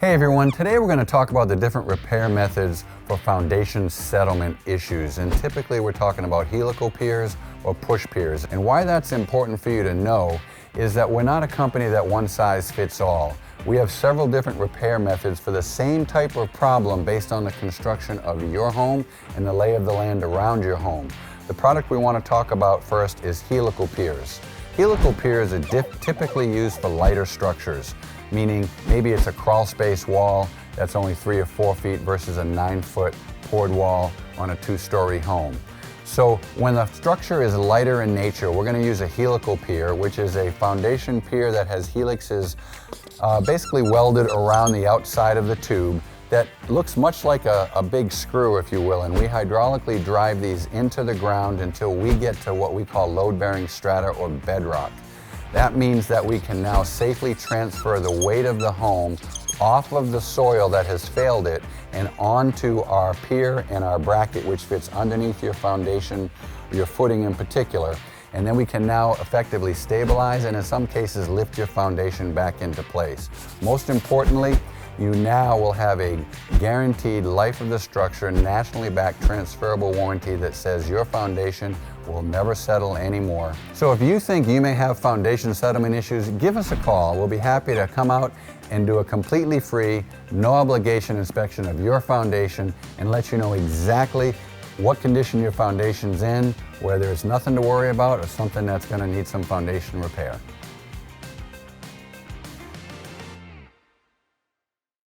Hey everyone, today we're going to talk about the different repair methods for foundation settlement issues, and typically we're talking about helical piers or push piers. And why that's important for you to know is that we're not a company that one size fits all. We have several different repair methods for the same type of problem based on the construction of your home and the lay of the land around your home. The product we want to talk about first is helical piers. Helical piers are typically used for lighter structures, meaning maybe it's a crawl space wall that's only 3 or 4 feet versus a 9-foot poured wall on a 2-story home. So when the structure is lighter in nature, we're going to use a helical pier, which is a foundation pier that has helixes basically welded around the outside of the tube that looks much like a big screw, if you will, and we hydraulically drive these into the ground until we get to what we call load-bearing strata or bedrock. That means that we can now safely transfer the weight of the home off of the soil that has failed it and onto our pier and our bracket, which fits underneath your foundation, your footing in particular. And then we can now effectively stabilize and in some cases lift your foundation back into place. Most importantly, you now will have a guaranteed life of the structure, nationally backed transferable warranty that says your foundation will never settle anymore. So if you think you may have foundation settlement issues, give us a call. We'll be happy to come out and do a completely free, no obligation inspection of your foundation and let you know exactly what condition your foundation's in, whether it's nothing to worry about or something that's going to need some foundation repair.